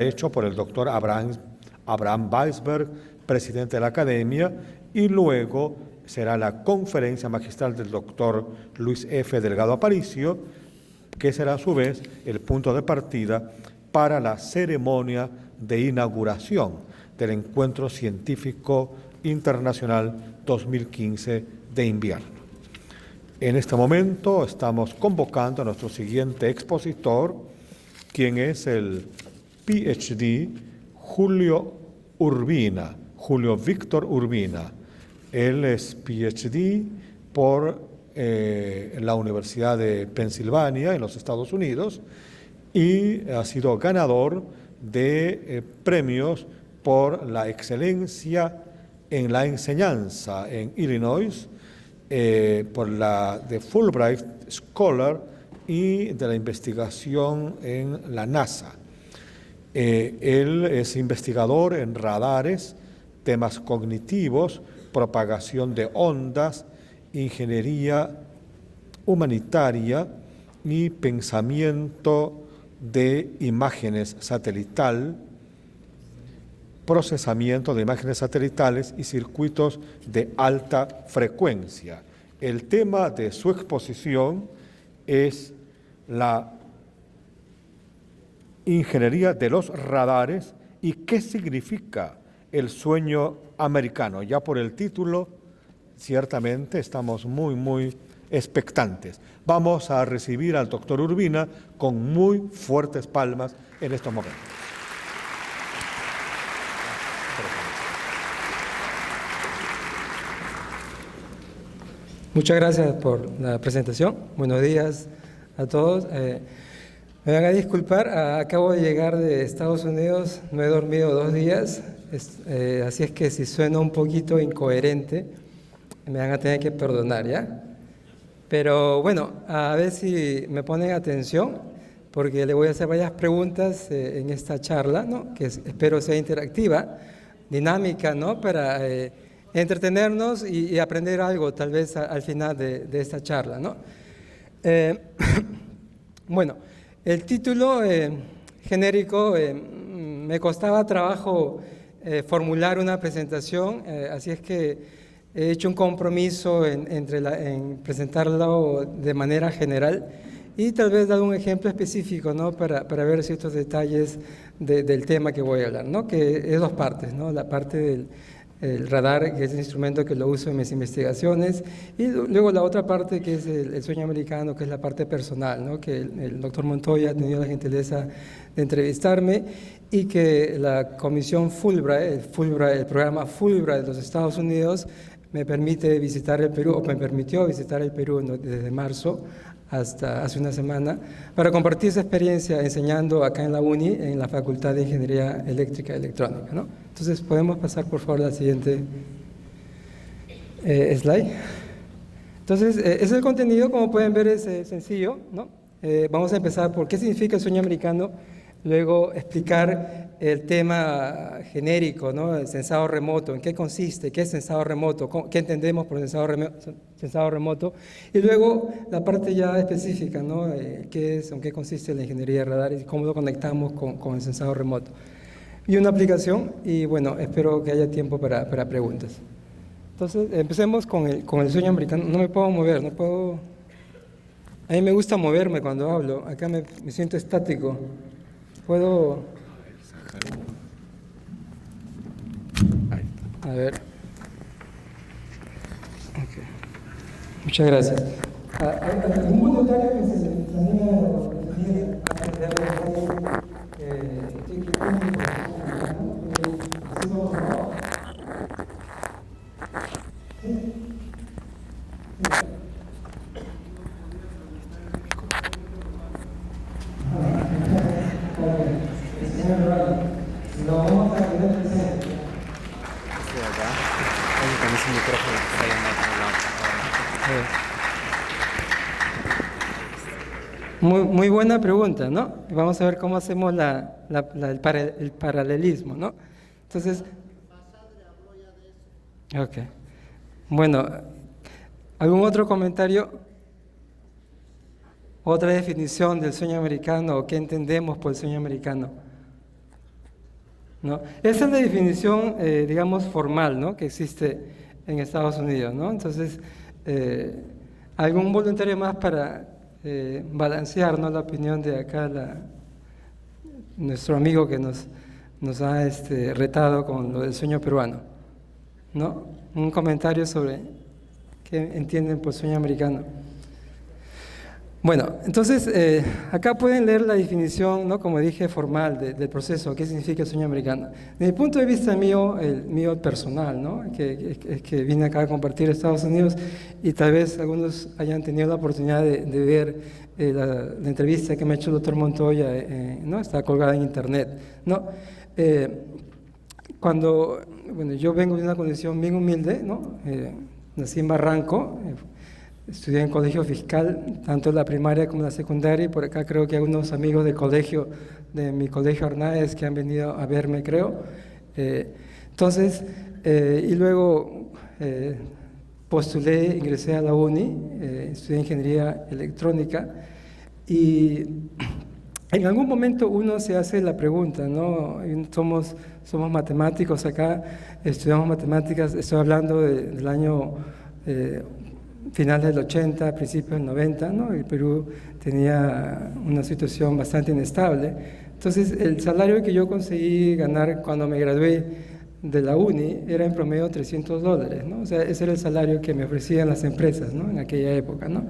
hecho por el doctor Abraham Weisberg, presidente de la Academia, y luego será la conferencia magistral del doctor Luis F. Delgado Aparicio, que será a su vez el punto de partida para la ceremonia de inauguración del Encuentro Científico Internacional 2015 de invierno. En este momento estamos convocando a nuestro siguiente expositor, quien es el PhD Julio Víctor Urbina. Él es PhD por la Universidad de Pensilvania en los Estados Unidos y ha sido ganador de premios por la excelencia en la enseñanza en Illinois, por la de Fulbright Scholar y de la investigación en la NASA. Él es investigador en radares, temas cognitivos, propagación de ondas, ingeniería humanitaria y pensamiento de imágenes satelital, procesamiento de imágenes satelitales y circuitos de alta frecuencia. El tema de su exposición es la ingeniería de los radares y qué significa el sueño americano. Ya por el título, ciertamente estamos muy expectantes. Vamos a recibir al doctor Urbina con muy fuertes palmas en estos momentos. Muchas gracias por la presentación. Buenos días a todos. Me van a disculpar, acabo de llegar de Estados Unidos, no he dormido 2 días, así es que si suena un poquito incoherente, me van a tener que perdonar, ¿ya? Pero bueno, a ver si me ponen atención, porque le voy a hacer varias preguntas en esta charla, ¿no? Que espero sea interactiva, dinámica, ¿no? Para entretenernos y aprender algo tal vez al final de esta charla, ¿no? Bueno, el título genérico, me costaba trabajo formular una presentación, así es que he hecho un compromiso en presentarlo de manera general y tal vez dar un ejemplo específico, ¿no? Para ver ciertos detalles del tema que voy a hablar, ¿no? Que es 2 partes, ¿no? La parte del radar, que es el instrumento que lo uso en mis investigaciones, y luego la otra parte que es el sueño americano, que es la parte personal, ¿no? Que el doctor Montoya ha tenido la gentileza de entrevistarme y que la comisión Fulbright, el programa Fulbright de los Estados Unidos me permite visitar el Perú, o me permitió visitar el Perú desde marzo hasta hace una semana, para compartir esa experiencia enseñando acá en la UNI, en la Facultad de Ingeniería Eléctrica y Electrónica, ¿no? Entonces, ¿podemos pasar, por favor, a la siguiente slide? Entonces, es el contenido, como pueden ver, es sencillo, ¿no? Vamos a empezar por qué significa el sueño americano, luego explicar el tema genérico, ¿no? El sensado remoto, en qué consiste, qué es sensado remoto, qué entendemos por sensado remoto, y luego la parte ya específica, ¿no? Qué es, en qué consiste la ingeniería de radar y cómo lo conectamos con el sensado remoto. Y una aplicación, y bueno, espero que haya tiempo para preguntas. Entonces, empecemos con el sueño americano. No me puedo mover, no puedo... A mí me gusta moverme cuando hablo, acá me siento estático. Puedo... A ver. Okay. Muchas gracias. ¿Hay algún voluntario que se anime a compartir antes de hablar Muy buena pregunta, ¿no? Vamos a ver cómo hacemos el paralelismo, ¿no? Entonces, ok. Bueno, ¿algún otro comentario? ¿Otra definición del sueño americano o qué entendemos por el sueño americano? ¿no? Esa es la definición, digamos, formal, ¿no?, que existe en Estados Unidos, ¿no? Entonces, algún voluntario más para balancear, ¿no?, la opinión de acá, nuestro amigo que nos ha retado con lo del sueño peruano, ¿no? Un comentario sobre qué entienden por sueño americano. Bueno, entonces, acá pueden leer la definición, ¿no?, como dije, formal del proceso, qué significa el sueño americano. Desde el punto de vista mío, el mío personal, ¿no?, que vine acá a compartir Estados Unidos, y tal vez algunos hayan tenido la oportunidad de ver la entrevista que me ha hecho el doctor Montoya, ¿no?, está colgada en internet, ¿no? Bueno, yo vengo de una condición bien humilde, ¿no? Nací en Barranco, estudié en colegio fiscal, tanto en la primaria como en la secundaria, y por acá creo que algunos amigos de colegio, de mi colegio Arnaez, que han venido a verme, creo. Entonces, y luego postulé, ingresé a la UNI, estudié ingeniería electrónica, y en algún momento uno se hace la pregunta, ¿no? Somos matemáticos acá, estudiamos matemáticas, estoy hablando del año finales del 80, principios del 90, ¿no? El Perú tenía una situación bastante inestable. Entonces, el salario que yo conseguí ganar cuando me gradué de la UNI era en promedio $300, ¿no? O sea, ese era el salario que me ofrecían las empresas, ¿no?, en aquella época, ¿no?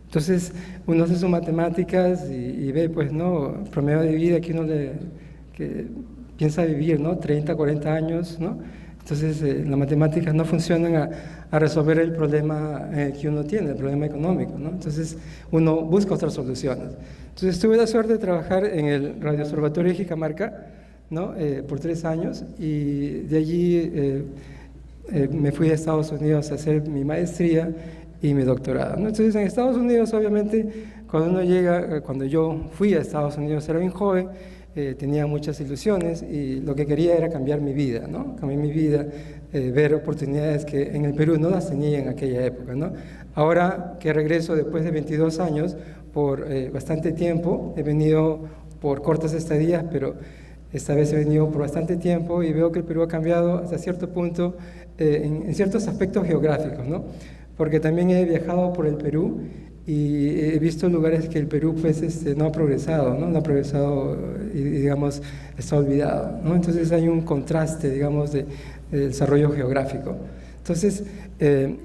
Entonces, uno hace sus matemáticas y ve, pues, ¿no?, promedio de vida que uno que piensa vivir, ¿no?, 30, 40 años, ¿no? Entonces, las matemáticas no funcionan a resolver el problema que uno tiene, el problema económico, ¿no? Entonces, uno busca otras soluciones. Entonces, tuve la suerte de trabajar en el Radio Observatorio de Jicamarca, ¿no?, por 3 años, y de allí me fui a Estados Unidos a hacer mi maestría y mi doctorado, ¿no? Entonces, en Estados Unidos, obviamente, cuando yo fui a Estados Unidos, era bien joven, tenía muchas ilusiones y lo que quería era cambiar mi vida, ¿no? Cambiar mi vida, ver oportunidades que en el Perú no las tenía en aquella época, ¿no? Ahora que regreso después de 22 años, por bastante tiempo, he venido por cortas estadías, pero esta vez he venido por bastante tiempo y veo que el Perú ha cambiado hasta cierto punto en ciertos aspectos geográficos, ¿no? Porque también he viajado por el Perú y he visto lugares que el Perú, pues, no ha progresado, ¿no? No ha progresado y, digamos, está olvidado, ¿no? Entonces hay un contraste, digamos, de desarrollo geográfico. Entonces,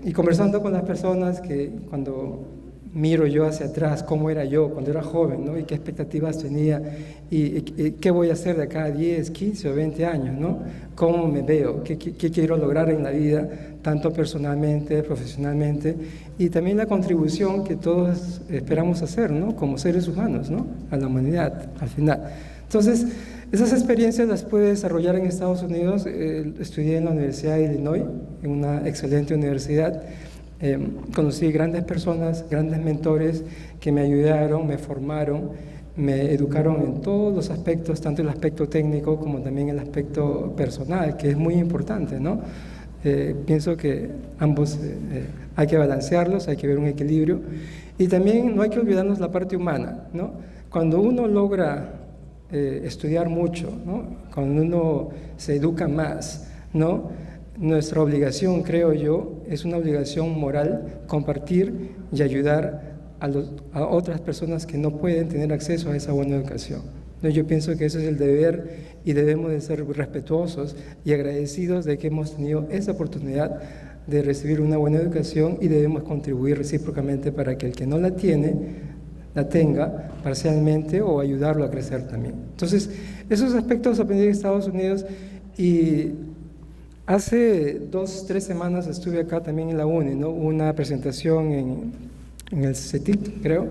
y conversando con las personas, que cuando miro yo hacia atrás, cómo era yo cuando era joven, ¿no?, y qué expectativas tenía, y qué voy a hacer de acá a 10, 15 o 20 años, ¿no? Cómo me veo, qué quiero lograr en la vida, tanto personalmente, profesionalmente, y también la contribución que todos esperamos hacer, ¿no?, como seres humanos, ¿no?, a la humanidad, al final. Entonces, esas experiencias las pude desarrollar en Estados Unidos. Estudié en la Universidad de Illinois, en una excelente universidad. Conocí grandes personas, grandes mentores que me ayudaron, me formaron, me educaron en todos los aspectos, tanto el aspecto técnico como también el aspecto personal, que es muy importante, ¿no? Pienso que ambos hay que balancearlos, hay que ver un equilibrio, y también no hay que olvidarnos la parte humana, ¿no? Cuando uno logra estudiar mucho, ¿no?, cuando uno se educa más, ¿no?, nuestra obligación, creo yo, es una obligación moral compartir y ayudar a otras personas que no pueden tener acceso a esa buena educación. Entonces, yo pienso que ese es el deber y debemos de ser respetuosos y agradecidos de que hemos tenido esa oportunidad de recibir una buena educación, y debemos contribuir recíprocamente para que el que no la tiene, la tenga parcialmente, o ayudarlo a crecer también. Entonces, esos aspectos aprendí en Estados Unidos, y hace 2, 3 semanas estuve acá también en la UNI, ¿no? Una presentación en el CETIC, creo,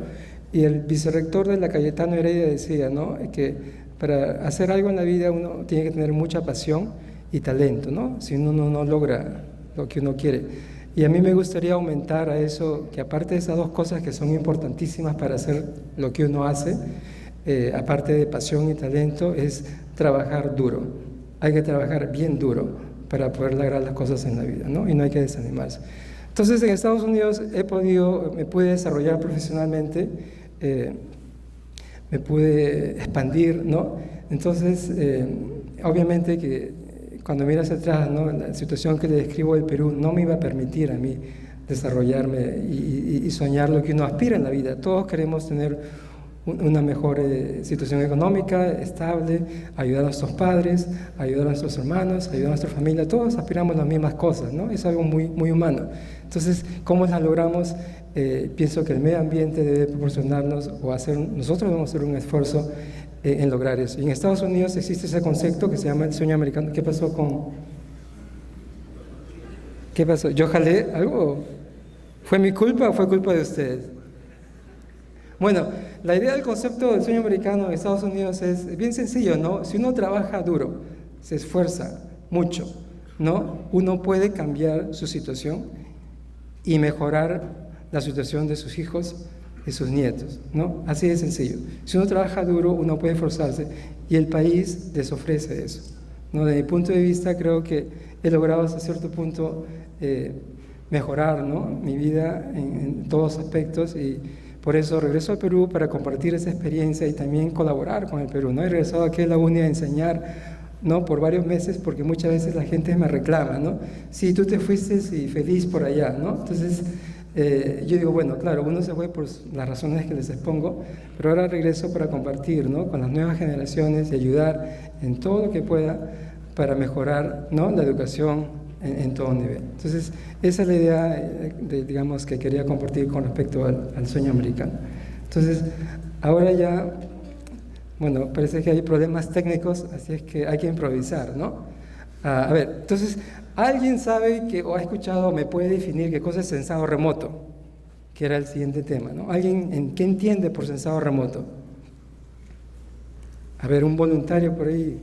y el vicerrector de la Cayetano Heredia decía, ¿no?, que para hacer algo en la vida uno tiene que tener mucha pasión y talento, ¿no? Si uno no logra lo que uno quiere. Y a mí me gustaría aumentar a eso, que aparte de esas 2 cosas que son importantísimas para hacer lo que uno hace, aparte de pasión y talento, es trabajar duro. Hay que trabajar bien duro para poder lograr las cosas en la vida, ¿no? Y no hay que desanimarse. Entonces, en Estados Unidos me pude desarrollar profesionalmente, me pude expandir, ¿no? Entonces, obviamente que cuando miras atrás, ¿no? La situación que le describo del Perú no me iba a permitir a mí desarrollarme y soñar lo que uno aspira en la vida. Todos queremos tener una mejor situación económica, estable, ayudar a nuestros padres, ayudar a nuestros hermanos, ayudar a nuestra familia. Todos aspiramos a las mismas cosas, ¿no? Es algo muy, muy humano. Entonces, ¿cómo las logramos? Pienso que el medio ambiente debe proporcionarnos nosotros debemos hacer un esfuerzo en lograr eso. Y en Estados Unidos existe ese concepto que se llama el sueño americano. ¿Qué pasó con...? ¿Qué pasó? ¿Yo jalé algo? ¿Fue mi culpa o fue culpa de ustedes? Bueno, la idea del concepto del sueño americano en Estados Unidos es bien sencillo, ¿no? Si uno trabaja duro, se esfuerza mucho, ¿no? Uno puede cambiar su situación y mejorar la situación de sus hijos y sus nietos, ¿no? Así de sencillo. Si uno trabaja duro, uno puede esforzarse y el país les ofrece eso, ¿no? Desde mi punto de vista, creo que he logrado hasta cierto punto mejorar, ¿no? Mi vida en todos aspectos y por eso regreso al Perú para compartir esa experiencia y también colaborar con el Perú, ¿no? He regresado aquí a la UNI a enseñar, ¿no? Por varios meses, porque muchas veces la gente me reclama, ¿no? Sí, tú te fuiste y feliz por allá, ¿no? Entonces, yo digo, bueno, claro, uno se fue por las razones que les expongo, pero ahora regreso para compartir, ¿no? Con las nuevas generaciones y ayudar en todo lo que pueda para mejorar, ¿no? La educación en todo nivel. Entonces, esa es la idea, digamos, que quería compartir con respecto al sueño americano. Entonces, ahora ya, bueno, parece que hay problemas técnicos, así es que hay que improvisar, ¿no? A ver, entonces, ¿alguien sabe o ha escuchado o me puede definir qué cosa es sensado remoto? Que era el siguiente tema, ¿no? ¿Alguien qué entiende por sensado remoto? A ver, un voluntario por ahí.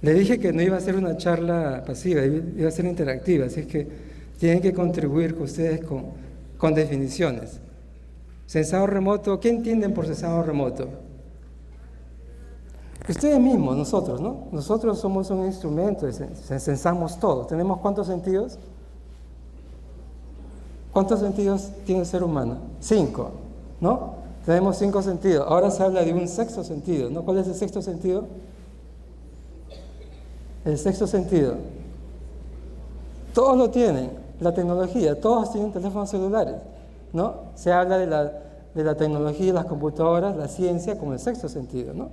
Le dije que no iba a ser una charla pasiva, iba a ser interactiva, así es que tienen que contribuir con ustedes con definiciones. Sensado remoto, ¿qué entienden por sensado remoto? Ustedes mismos, nosotros, ¿no? Nosotros somos un instrumento, sensamos todo. ¿Tenemos cuántos sentidos? ¿Cuántos sentidos tiene el ser humano? 5, ¿no? Tenemos 5 sentidos. Ahora se habla de un sexto sentido, ¿no? ¿Cuál es el sexto sentido? El sexto sentido. Todos lo tienen, la tecnología, todos tienen teléfonos celulares, ¿no? Se habla de la tecnología, las computadoras, la ciencia como el sexto sentido, ¿no?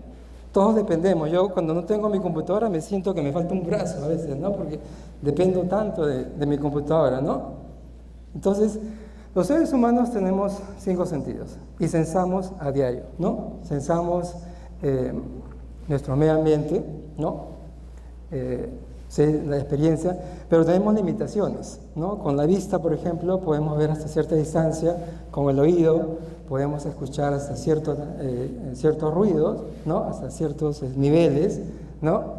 Todos dependemos. Yo cuando no tengo mi computadora me siento que me falta un brazo a veces, ¿no? Porque dependo tanto de mi computadora, ¿no? Entonces, los seres humanos tenemos 5 sentidos y sensamos a diario, ¿no? Sensamos nuestro medio ambiente, ¿no? La experiencia, pero tenemos limitaciones, ¿no? Con la vista, por ejemplo, podemos ver hasta cierta distancia, con el oído podemos escuchar hasta ciertos ruidos, ¿no? Hasta ciertos niveles, ¿no?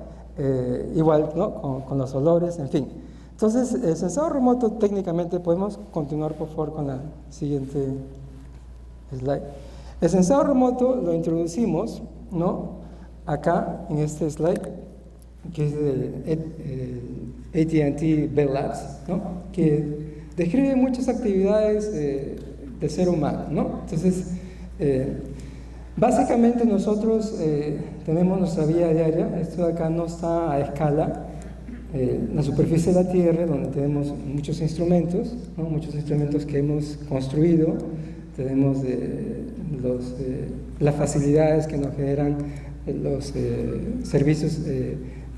Igual, ¿no? Con los olores, en fin. Entonces, el sensado remoto técnicamente, podemos continuar por favor con la siguiente slide. El sensado remoto lo introducimos, ¿no? Acá en este slide, que es de AT&T Bell Labs, ¿no? Que describe muchas actividades del ser humano, ¿no? Entonces, básicamente nosotros tenemos nuestra vida diaria. Esto de acá no está a escala. La superficie de la Tierra, donde tenemos muchos instrumentos, ¿no? Muchos instrumentos que hemos construido, tenemos las facilidades que nos generan los servicios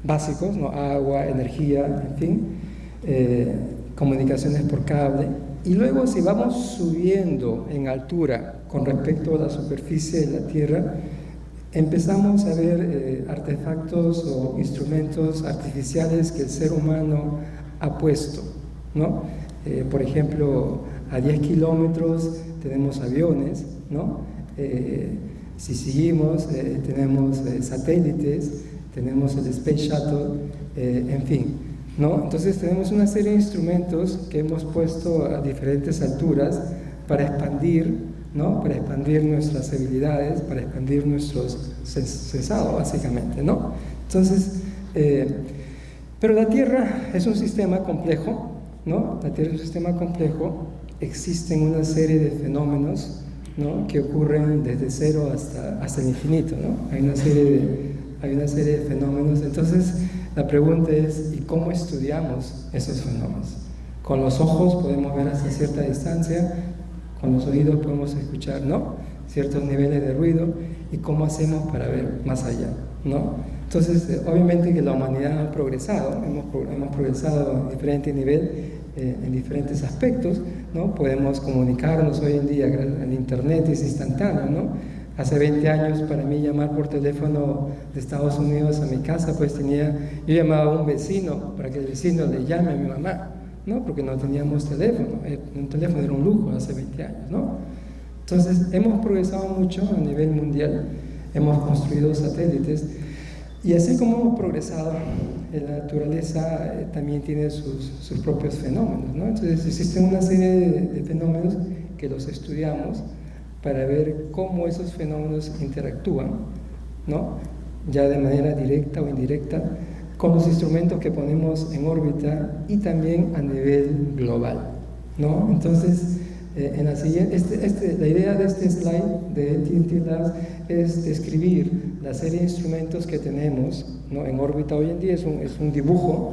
básicos, ¿no? Agua, energía, en fin, comunicaciones por cable. Y luego, si vamos subiendo en altura con respecto a la superficie de la Tierra, empezamos a ver artefactos o instrumentos artificiales que el ser humano ha puesto, ¿no? Por ejemplo, a 10 kilómetros tenemos aviones, ¿no? Si seguimos, tenemos satélites, tenemos el Space Shuttle, en fin, ¿no? Entonces tenemos una serie de instrumentos que hemos puesto a diferentes alturas para expandir, ¿no? Para expandir nuestras habilidades, para expandir nuestros sensados, básicamente, ¿no? Entonces, pero la Tierra es un sistema complejo, ¿no? La Tierra es un sistema complejo, existen una serie de fenómenos, ¿no? Que ocurren desde cero hasta el infinito, ¿no? Hay una serie hay una serie de fenómenos. Entonces, la pregunta es, ¿y cómo estudiamos esos fenómenos? Con los ojos podemos ver hasta cierta distancia, con los oídos podemos escuchar, ¿no?, ciertos niveles de ruido, y cómo hacemos para ver más allá, ¿no? Entonces, obviamente que la humanidad ha progresado, hemos progresado a diferente nivel, en diferentes aspectos, ¿no? Podemos comunicarnos hoy en día, el internet es instantáneo, ¿no? Hace 20 años para mí llamar por teléfono de Estados Unidos a mi casa, pues yo llamaba a un vecino para que el vecino le llame a mi mamá, ¿no? Porque no teníamos teléfono, un teléfono era un lujo hace 20 años, ¿no? Entonces hemos progresado mucho a nivel mundial, hemos construido satélites, y así como hemos progresado, la naturaleza también tiene sus propios fenómenos, ¿no? Entonces existen una serie de fenómenos que los estudiamos para ver cómo esos fenómenos interactúan, ¿no?, ya de manera directa o indirecta, con los instrumentos que ponemos en órbita y también a nivel global, ¿no? Entonces, en la siguiente, la idea de este slide de TNT Labs es describir la serie de instrumentos que tenemos, ¿no?, en órbita hoy en día, es un dibujo,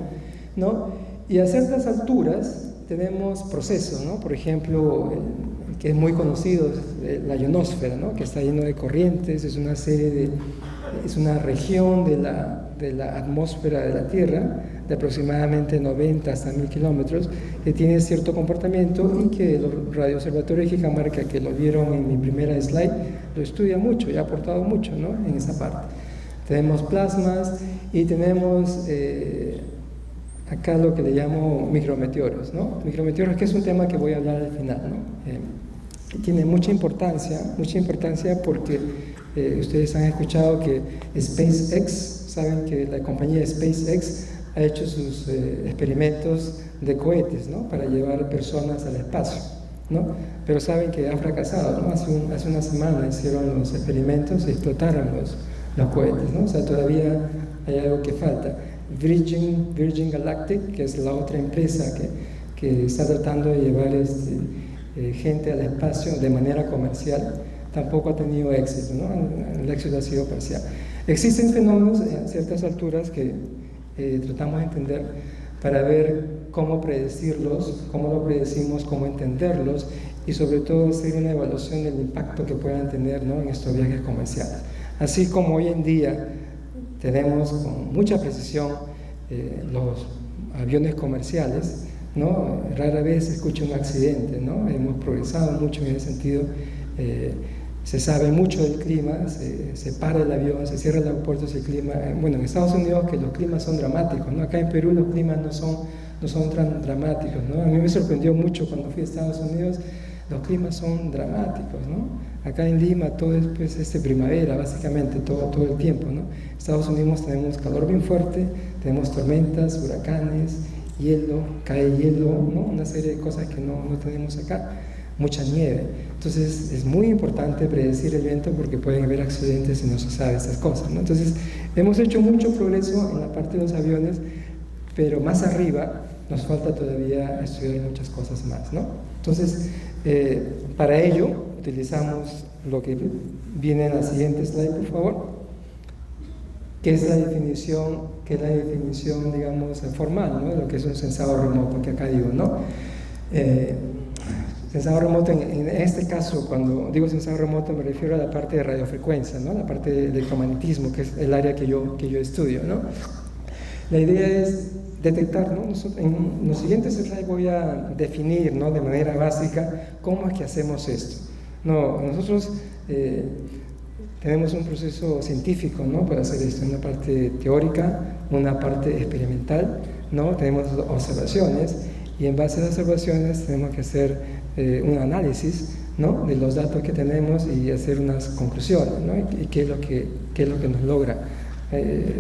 ¿no? Y a ciertas alturas tenemos procesos, ¿no? Por ejemplo, el que es muy conocido es la ionosfera, ¿no?, que está lleno de corrientes, es una región de la atmósfera de la Tierra, de aproximadamente 90 hasta 1000 kilómetros, que tiene cierto comportamiento y que los radioobservatorios de Cajamarca, que lo vieron en mi primera slide, lo estudia mucho y ha aportado mucho, ¿no?, en esa parte. Tenemos plasmas y tenemos acá lo que le llamo micrometeoros, ¿no? Micrometeoros, que es un tema que voy a hablar al final, ¿no? Tiene mucha importancia porque ustedes han escuchado que SpaceX, saben que la compañía SpaceX ha hecho sus experimentos de cohetes, ¿no?, para llevar personas al espacio, ¿no? Pero saben que ha fracasado, ¿no? Hace una semana hicieron los experimentos y explotaron los cohetes, ¿no? O sea, todavía hay algo que falta. Virgin Galactic, que es la otra empresa que está tratando de llevar gente al espacio de manera comercial, tampoco ha tenido éxito, ¿no? El éxito ha sido parcial. Existen fenómenos a ciertas alturas que tratamos de entender para ver cómo predecirlos, cómo lo predecimos, cómo entenderlos y sobre todo hacer una evaluación del impacto que puedan tener, ¿no?, en estos viajes comerciales. Así como hoy en día tenemos con mucha precisión los aviones comerciales, ¿no? Rara vez se escucha un accidente, ¿no? Hemos progresado mucho en ese sentido. Se sabe mucho del clima, se para el avión, se cierra el aeropuerto si el clima... Bueno, en Estados Unidos que los climas son dramáticos, ¿no? Acá en Perú los climas no son tan dramáticos, ¿no? A mí me sorprendió mucho cuando fui a Estados Unidos, los climas son dramáticos, ¿no? Acá en Lima todo es pues, primavera, básicamente, todo el tiempo, ¿no? En Estados Unidos tenemos calor bien fuerte, tenemos tormentas, huracanes, hielo, cae hielo, ¿no? Una serie de cosas que no tenemos acá, mucha nieve. Entonces es muy importante predecir el viento porque pueden haber accidentes si no se sabe esas cosas, ¿no? Entonces hemos hecho mucho progreso en la parte de los aviones, pero más arriba nos falta todavía estudiar muchas cosas más, ¿no? Entonces, para ello utilizamos lo que viene en la siguiente slide, por favor, que es la definición, digamos, formal, ¿no?, de lo que es un sensado remoto, que acá digo, ¿no? Sensado remoto, en este caso, cuando digo sensado remoto me refiero a la parte de radiofrecuencia, ¿no?, la parte de electromagnetismo, que es el área que yo estudio, ¿no? La idea es detectar, ¿no? En los siguientes slides voy a definir, ¿no?, de manera básica cómo es que hacemos esto. No, nosotros tenemos un proceso científico, ¿no?, para hacer esto, una parte teórica, una parte experimental, ¿no? Tenemos observaciones y en base a las observaciones tenemos que hacer un análisis, ¿no?, de los datos que tenemos y hacer unas conclusiones, ¿no?, y qué es lo que nos logra,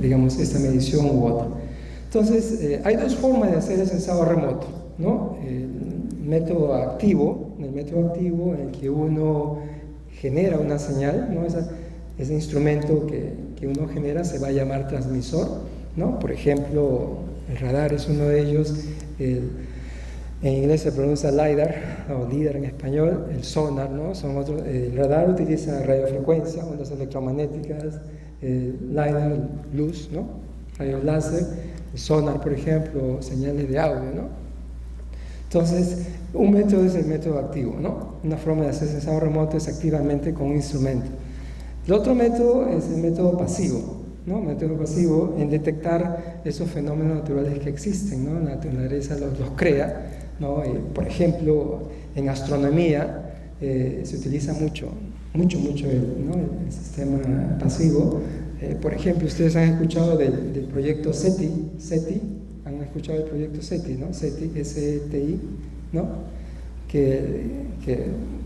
digamos, esta medición u otra. Entonces, hay dos formas de hacer el sensado remoto, ¿no? El método activo en el que uno genera una señal, ¿no? Ese instrumento que uno genera se va a llamar transmisor, ¿no? Por ejemplo, el radar es uno de ellos, en inglés se pronuncia LiDAR, o LIDAR en español, el sonar, ¿no? El radar utiliza radiofrecuencia, ondas electromagnéticas, LiDAR, luz, ¿no? Rayos láser, sonar, por ejemplo, señales de audio, ¿no? Entonces, un método es el método activo, ¿no? Una forma de hacer sensado remoto es activamente con un instrumento. El otro método es el método pasivo, ¿no? El método pasivo en detectar esos fenómenos naturales que existen, ¿no? La naturaleza los crea, ¿no? Por ejemplo, en astronomía se utiliza mucho el sistema pasivo. Por ejemplo, ustedes han escuchado del proyecto SETI, han escuchado el proyecto SETI, ¿no? SETI, S-E-T-I, ¿no? Que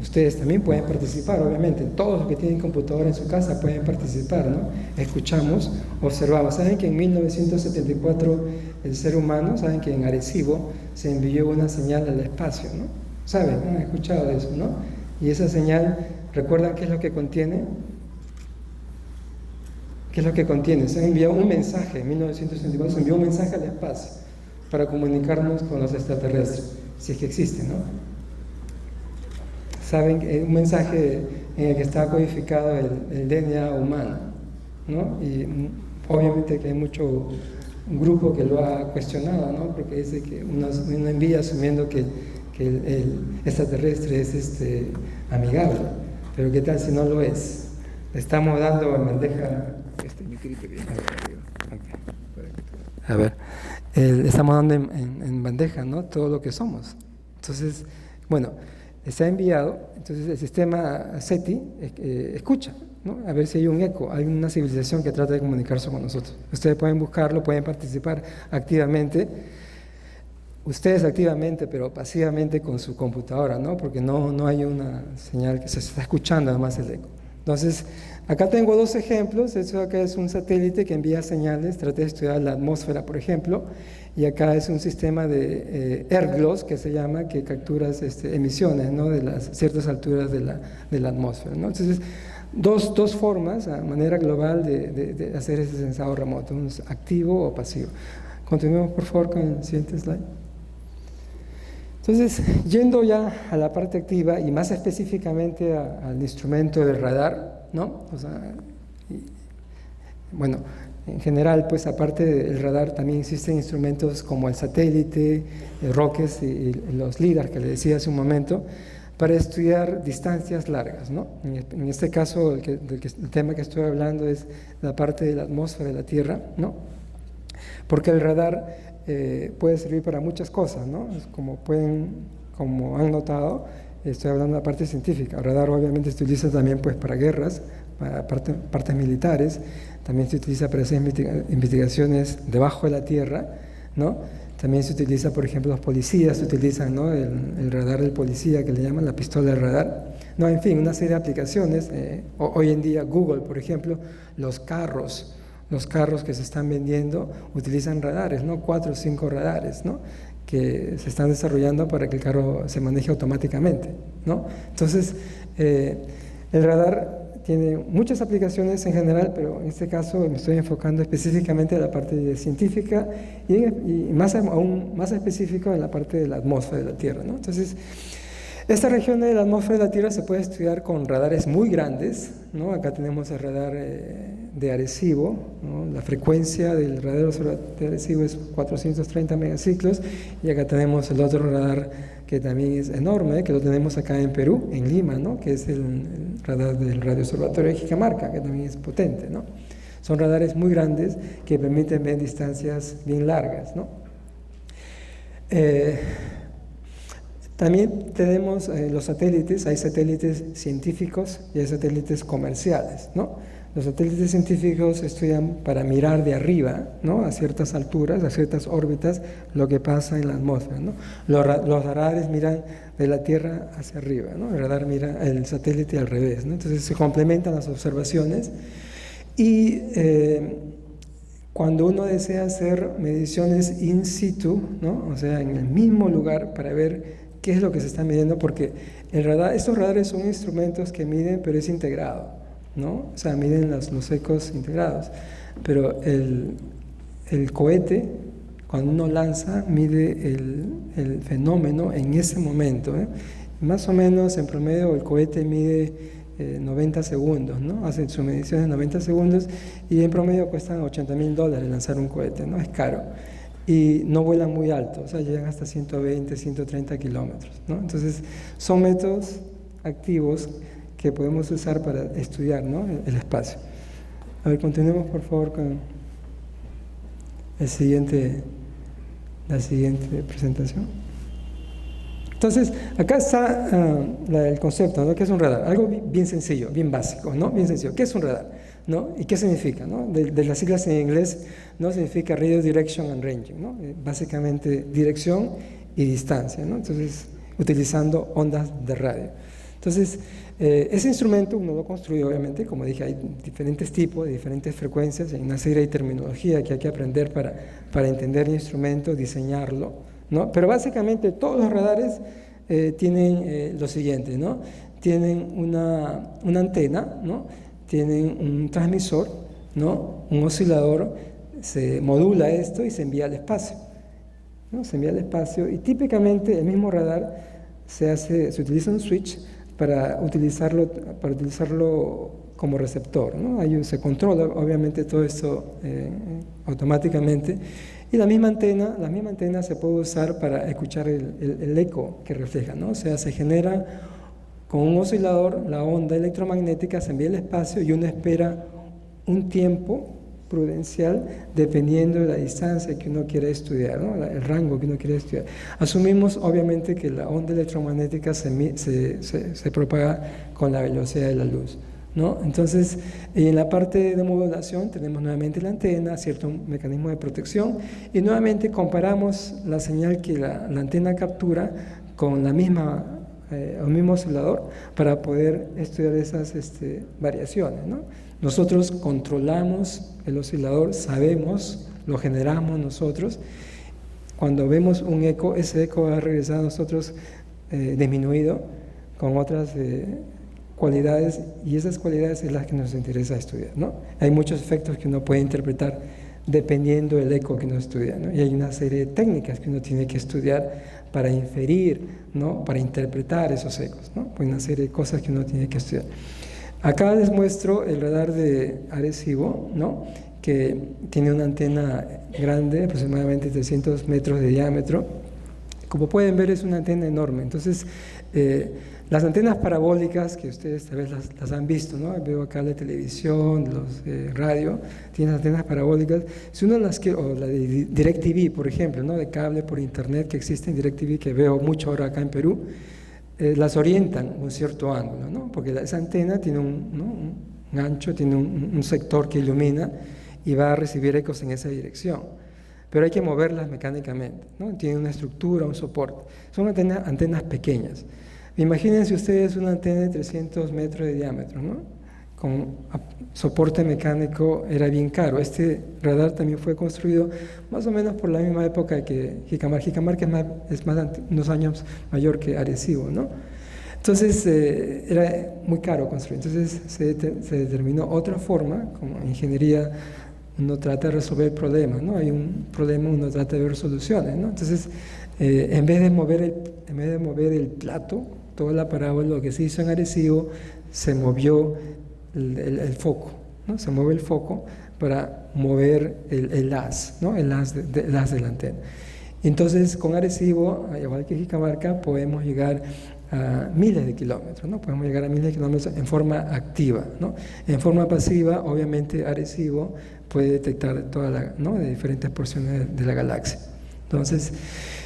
ustedes también pueden participar, obviamente, todos los que tienen computadora en su casa pueden participar, ¿no? Escuchamos, observamos. Saben que en 1974 el ser humano, saben que en Arecibo se envió una señal al espacio, ¿no? ¿Saben? ¿Han escuchado de eso, no? Y esa señal, ¿recuerdan qué es lo que contiene? ¿Qué es lo que contiene? Se envió un mensaje, en 1974 se envió un mensaje al espacio para comunicarnos con los extraterrestres, si es que existen, ¿no? Saben, un mensaje en el que está codificado el DNA humano, ¿no? Y obviamente que hay un grupo que lo ha cuestionado, ¿no? Porque dice que uno envía asumiendo que el extraterrestre es amigable, pero ¿qué tal si no lo es? Le estamos dando en bandeja. A ver, estamos dando en bandeja, ¿no? Todo lo que somos. Entonces, bueno, se ha enviado, entonces el sistema SETI escucha, ¿no? A ver si hay un eco, hay una civilización que trata de comunicarse con nosotros. Ustedes pueden buscarlo, pueden participar activamente, ustedes activamente, pero pasivamente con su computadora, ¿no? Porque no hay una señal que se está escuchando, además el eco. Entonces, acá tengo dos ejemplos. Eso acá es un satélite que envía señales, traté de estudiar la atmósfera, por ejemplo, y acá es un sistema de AirGloss, que se llama, que captura emisiones, ¿no? De las ciertas alturas de la atmósfera, ¿no? Entonces, dos formas, a manera global, de hacer ese sensado remoto, un activo o pasivo. Continuemos, por favor, con el siguiente slide. Entonces, yendo ya a la parte activa y más específicamente al instrumento del radar, ¿no? O sea, bueno, en general, pues aparte del radar también existen instrumentos como el satélite, el rockets y los LIDAR que le decía hace un momento, para estudiar distancias largas, ¿no? En este caso, el tema que estoy hablando es la parte de la atmósfera de la Tierra, ¿no? Porque el radar puede servir para muchas cosas, ¿no? Como han notado, estoy hablando de la parte científica. El radar obviamente se utiliza también pues para guerras, para partes militares, también se utiliza para hacer investigaciones debajo de la tierra, ¿no? También se utiliza, por ejemplo, los policías utilizan, ¿no? el radar del policía, que le llaman la pistola de radar, ¿no? En fin, una serie de aplicaciones. Hoy en día Google, por ejemplo, los carros que se están vendiendo utilizan radares, ¿no? 4 o 5 radares, ¿no? Que se están desarrollando para que el carro se maneje automáticamente, ¿no? Entonces, el radar tiene muchas aplicaciones en general, pero en este caso me estoy enfocando específicamente en la parte científica y aún más específico en la parte de la atmósfera de la Tierra, ¿no? Entonces, esta región de la atmósfera de la Tierra se puede estudiar con radares muy grandes, ¿no? Acá tenemos el radar de Arecibo, ¿no? La frecuencia del radar de Arecibo es 430 megaciclos, y acá tenemos el otro radar que también es enorme, que lo tenemos acá en Perú, en Lima, ¿no? Que es el radar del Radio Observatorio de Jicamarca, que también es potente, ¿no? Son radares muy grandes que permiten ver distancias bien largas, ¿no? También tenemos los satélites. Hay satélites científicos y hay satélites comerciales, ¿no? Los satélites científicos estudian para mirar de arriba, ¿no? A ciertas alturas, a ciertas órbitas, lo que pasa en la atmósfera, ¿no? Los radares miran de la Tierra hacia arriba, ¿no? El satélite al revés, ¿no? Entonces se complementan las observaciones y cuando uno desea hacer mediciones in situ, ¿no? O sea, en el mismo lugar, para ver qué es lo que se está midiendo, porque estos radares son instrumentos que miden, pero es integrado, ¿no? O sea, miden los ecos integrados. Pero el cohete, cuando uno lanza, mide el fenómeno en ese momento, ¿eh? Más o menos, en promedio, el cohete mide 90 segundos, ¿no? Hacen sus mediciones en 90 segundos y en promedio cuestan $80.000 lanzar un cohete, ¿no? Es caro. Y no vuelan muy alto, o sea, llegan hasta 120, 130 kilómetros, ¿no? Entonces, son métodos activos que podemos usar para estudiar, ¿no?, el espacio. A ver, continuemos por favor con la siguiente presentación. Entonces, acá está el concepto, ¿no?, ¿qué es un radar? Algo bien sencillo, bien básico, ¿no? Bien sencillo. ¿Qué es un radar? ¿No? ¿Y qué significa? ¿No? De las siglas en inglés, ¿no?, significa Radio Direction and Ranging, ¿no? Básicamente dirección y distancia, ¿no? Entonces, utilizando ondas de radio. Entonces, ese instrumento uno lo construye, obviamente, como dije, hay diferentes tipos, de diferentes frecuencias, hay una serie de terminología que hay que aprender para entender el instrumento, diseñarlo, ¿no? Pero básicamente todos los radares tienen lo siguiente, ¿no? Tienen una antena, ¿no? Tienen un transmisor, ¿no?, un oscilador, se modula esto y se envía al espacio, ¿no? Se envía al espacio y típicamente el mismo radar se utiliza un switch para utilizarlo como receptor, ¿no? Ahí se controla obviamente todo esto automáticamente y la misma antena se puede usar para escuchar el eco que refleja, ¿no? O sea, se genera con un oscilador, la onda electromagnética se envía al espacio y uno espera un tiempo prudencial dependiendo de la distancia que uno quiere estudiar, ¿no?, el rango que uno quiere estudiar. Asumimos obviamente que la onda electromagnética se propaga con la velocidad de la luz, ¿no? Entonces, en la parte de modulación tenemos nuevamente la antena, cierto mecanismo de protección y nuevamente comparamos la señal que la antena captura con el mismo oscilador para poder estudiar esas variaciones, ¿no? Nosotros controlamos el oscilador, sabemos, lo generamos nosotros. Cuando vemos un eco, ese eco va a regresar a nosotros disminuido con otras cualidades y esas cualidades es las que nos interesa estudiar, ¿no? Hay muchos efectos que uno puede interpretar dependiendo del eco que uno estudia, ¿no? Y hay una serie de técnicas que uno tiene que estudiar para inferir, ¿no?, para interpretar esos ecos, ¿no? Hay una serie de cosas que uno tiene que estudiar. Acá les muestro el radar de Arecibo, ¿no?, que tiene una antena grande, aproximadamente 300 metros de diámetro. Como pueden ver, es una antena enorme. Entonces, las antenas parabólicas, que ustedes tal vez las han visto, ¿no? Veo acá la televisión, los radio, tienen antenas parabólicas. Si uno las quiere, o la de DirecTV, por ejemplo, ¿no?, de cable por internet que existe en DirecTV, que veo mucho ahora acá en Perú, las orientan un cierto ángulo, ¿no? Porque esa antena tiene un ancho, tiene un sector que ilumina y va a recibir ecos en esa dirección. Pero hay que moverlas mecánicamente, ¿no? Tiene una estructura, un soporte. Son antenas pequeñas. Imagínense ustedes una antena de 300 metros de diámetro, ¿no?, con soporte mecánico, era bien caro. Este radar también fue construido más o menos por la misma época que Jicamar. Jicamar, que es unos años mayor que Arecibo, ¿no? Entonces, era muy caro construir. Entonces, se determinó otra forma, como ingeniería, uno trata de resolver problemas, ¿no? Hay un problema, uno trata de ver soluciones, ¿no? Entonces, en vez de mover el plato, toda la parábola, lo que se hizo en Arecibo, se movió el foco, ¿no? Se mueve el foco para mover el haz, ¿no?, el haz de la antena. Entonces, con Arecibo, igual que Jicamarca, podemos llegar a miles de kilómetros, ¿no? Podemos llegar a miles de kilómetros en forma activa, ¿no? En forma pasiva, obviamente, Arecibo puede detectar ¿no?, de diferentes porciones de la galaxia. Entonces,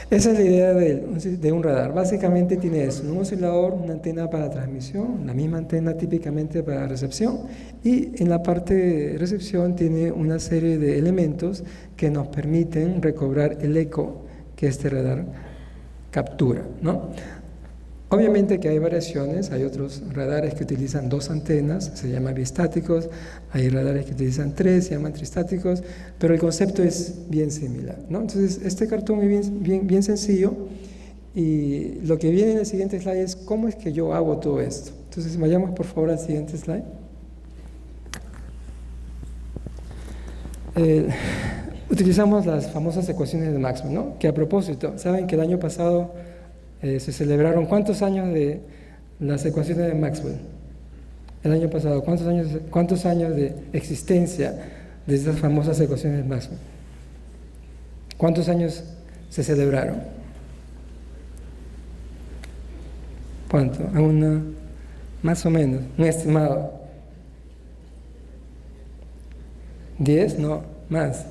esa es la idea de un radar. Básicamente tiene eso, un oscilador, una antena para transmisión, la misma antena típicamente para recepción, y en la parte de recepción tiene una serie de elementos que nos permiten recobrar el eco que este radar captura, ¿no? Obviamente que hay variaciones, hay otros radares que utilizan 2 antenas, se llaman biestáticos, hay radares que utilizan 3, se llaman tristáticos, pero el concepto es bien similar, ¿no? Entonces, este cartón es bien sencillo, y lo que viene en el siguiente slide es cómo es que yo hago todo esto. Entonces, vayamos por favor al siguiente slide. Utilizamos las famosas ecuaciones de Maxwell, ¿no? Que a propósito, saben que el año pasado se celebraron ¿cuántos años de las ecuaciones de Maxwell? el año pasado? ¿Cuántos años de existencia de estas famosas ecuaciones de Maxwell? ¿Cuántos años se celebraron? ¿Cuánto? Más o menos, un estimado. ¿10? No, más.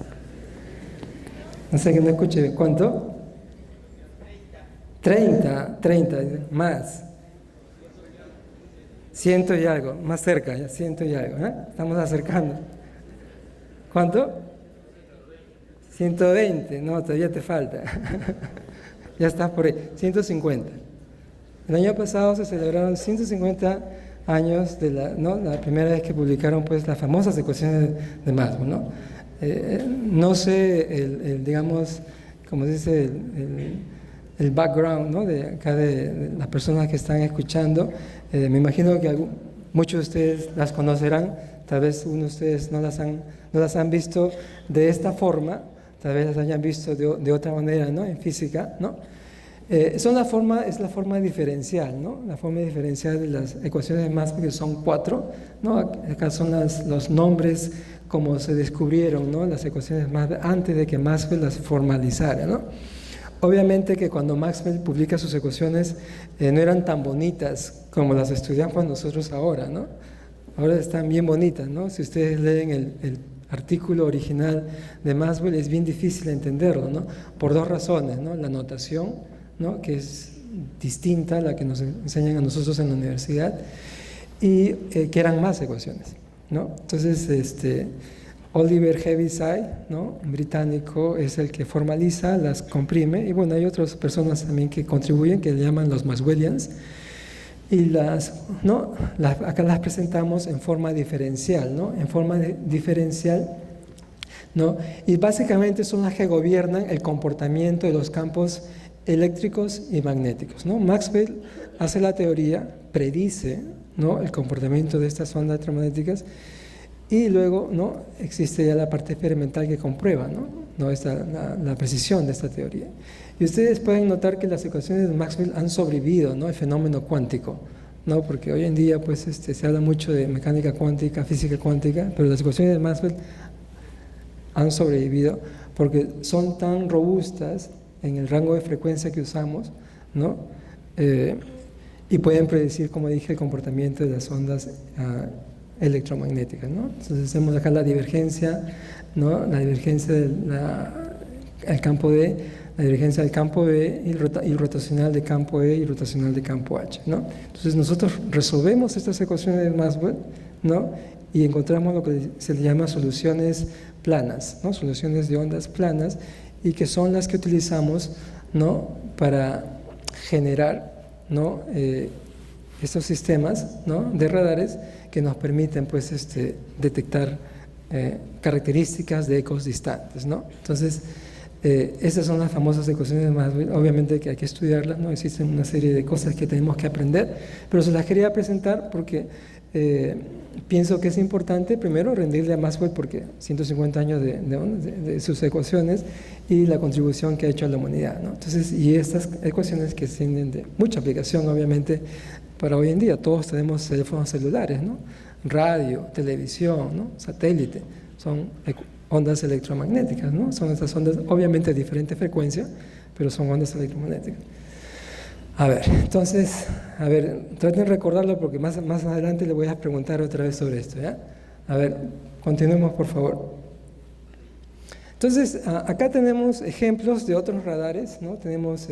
No sé que no escuche. ¿Cuánto? 30, más. 100 y algo, más cerca, ya 100 y algo, ¿eh? Estamos acercando. ¿Cuánto? 120, no, todavía te falta. Ya estás por ahí, 150. El año pasado se celebraron 150 años de la primera vez que publicaron pues las famosas ecuaciones de Maxwell, ¿no? No sé, digamos, como dice el background, ¿no? de acá de las personas que están escuchando. Me imagino que muchos de ustedes las conocerán, tal vez unos de ustedes no las han visto de esta forma, tal vez las hayan visto de otra manera, ¿no? En física, ¿no? Es la forma diferencial, ¿no? La forma diferencial de las ecuaciones de Maxwell, que son 4, ¿no? Acá son los nombres como se descubrieron, ¿no? Las ecuaciones antes de que Maxwell las formalizara, ¿no? Obviamente que cuando Maxwell publica sus ecuaciones no eran tan bonitas como las estudiamos nosotros ahora, ¿no? Ahora están bien bonitas, ¿no? Si ustedes leen el artículo original de Maxwell es bien difícil entenderlo, ¿no? Por 2 razones, ¿no? La notación, ¿no? Que es distinta a la que nos enseñan a nosotros en la universidad, y que eran más ecuaciones, ¿no? Entonces, Oliver Heaviside, ¿no? Un británico, es el que formaliza, las comprime, y bueno, hay otras personas también que contribuyen, que le llaman los Maxwellians, y acá las presentamos en forma diferencial, ¿no? En forma diferencial, ¿no? Y básicamente son las que gobiernan el comportamiento de los campos eléctricos y magnéticos, ¿no? Maxwell hace la teoría, predice, ¿no? El comportamiento de estas ondas electromagnéticas, y luego, ¿no? Existe ya la parte experimental que comprueba, ¿no? La precisión de esta teoría. Y ustedes pueden notar que las ecuaciones de Maxwell han sobrevivido, ¿no? El fenómeno cuántico, ¿no? Porque hoy en día pues, se habla mucho de mecánica cuántica, física cuántica, pero las ecuaciones de Maxwell han sobrevivido porque son tan robustas en el rango de frecuencia que usamos, ¿no? Y pueden predecir, como dije, el comportamiento de las ondas electromagnéticas, ¿no? Entonces hacemos acá la divergencia, ¿no? La divergencia del campo D, la divergencia del campo B, y rotacional de campo E y rotacional de campo H, ¿no? Entonces nosotros resolvemos estas ecuaciones de Maxwell, ¿no? Y encontramos lo que se le llama soluciones planas, ¿no? Soluciones de ondas planas, y que son las que utilizamos, ¿no? Para generar, ¿no? Estos sistemas, ¿no? De radares que nos permiten pues, detectar características de ecos distantes, ¿no? Entonces, estas son las famosas ecuaciones de Maxwell. Obviamente que hay que estudiarlas, ¿no? Existen una serie de cosas que tenemos que aprender, pero se las quería presentar porque pienso que es importante, primero, rendirle a Maxwell porque 150 años de sus ecuaciones y la contribución que ha hecho a la humanidad, ¿no? Entonces, y estas ecuaciones que tienen de mucha aplicación, obviamente, para hoy en día. Todos tenemos teléfonos celulares, ¿no? Radio, televisión, ¿no? Satélite, son ondas electromagnéticas, ¿no? Son estas ondas, obviamente de diferente frecuencia, pero son ondas electromagnéticas. A ver, entonces, traten de recordarlo porque más adelante le voy a preguntar otra vez sobre esto, ¿ya? A ver, continuemos por favor. Entonces, acá tenemos ejemplos de otros radares, ¿no? Tenemos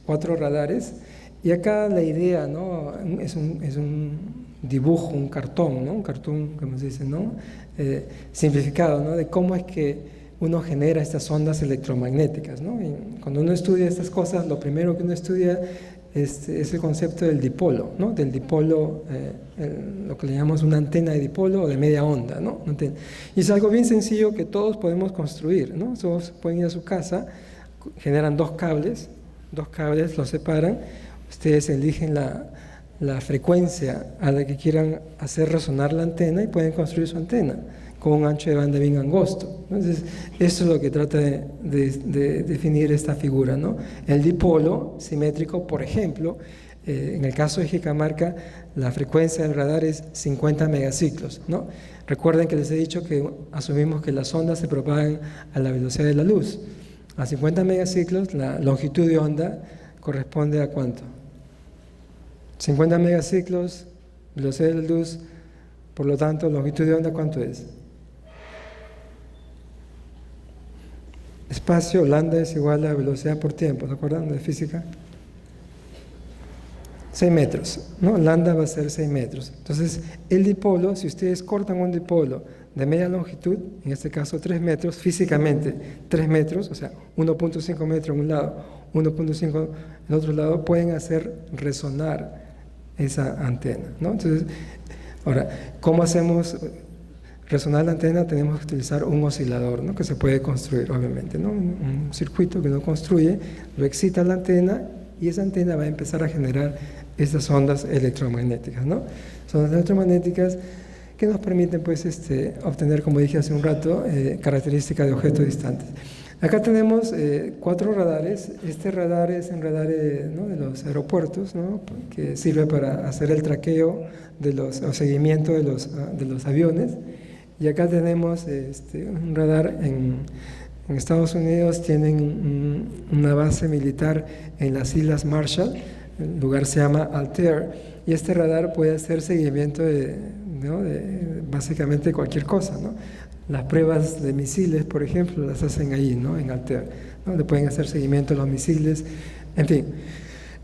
4 radares, y acá la idea, ¿no? Es un dibujo, un cartón, ¿no? Un cartón, como se dice, ¿no? Simplificado, ¿no? De cómo es que uno genera estas ondas electromagnéticas, ¿no? Y cuando uno estudia estas cosas, lo primero que uno estudia es el concepto del dipolo, ¿no? Del dipolo, lo que le llamamos una antena de dipolo o de media onda, ¿no? Y es algo bien sencillo que todos podemos construir, ¿no? Todos pueden ir a su casa, generan 2 cables, los separan, ustedes eligen la frecuencia a la que quieran hacer resonar la antena y pueden construir su antena con un ancho de banda bien angosto. Entonces, eso es lo que trata de definir esta figura, ¿no? El dipolo simétrico, por ejemplo, En el caso de Jicamarca, la frecuencia del radar es 50 megaciclos, ¿no? Recuerden que les he dicho que asumimos que las ondas se propagan a la velocidad de la luz. A 50 megaciclos, la longitud de onda corresponde a ¿cuánto? 50 megaciclos, velocidad de la luz, por lo tanto, longitud de onda, ¿cuánto es? Espacio, lambda es igual a velocidad por tiempo, ¿se acuerdan de física? 6 metros, ¿no? Lambda va a ser 6 metros. Entonces, el dipolo, si ustedes cortan un dipolo de media longitud, en este caso 3 metros, físicamente 3 metros, o sea, 1.5 metros en un lado, 1.5 en el otro lado, pueden hacer resonar esa antena, ¿no? Entonces, ahora, ¿cómo hacemos resonar la antena? Tenemos que utilizar un oscilador, ¿no? Que se puede construir, obviamente, ¿no? Un circuito que uno construye, lo excita la antena y esa antena va a empezar a generar estas ondas electromagnéticas, ¿no? Son ondas electromagnéticas que nos permiten, pues, obtener, como dije hace un rato, características de objetos distantes. Acá tenemos 4 radares. Este radar es un radar ¿no? de los aeropuertos, ¿no? Que sirve para hacer el traqueo o seguimiento de los aviones. Y acá tenemos un radar en Estados Unidos, tienen una base militar en las Islas Marshall, el lugar se llama Altair, y este radar puede hacer seguimiento de básicamente cualquier cosa, ¿no? Las pruebas de misiles, por ejemplo, las hacen ahí, ¿no? En Altair, ¿no? Le pueden hacer seguimiento a los misiles, en fin.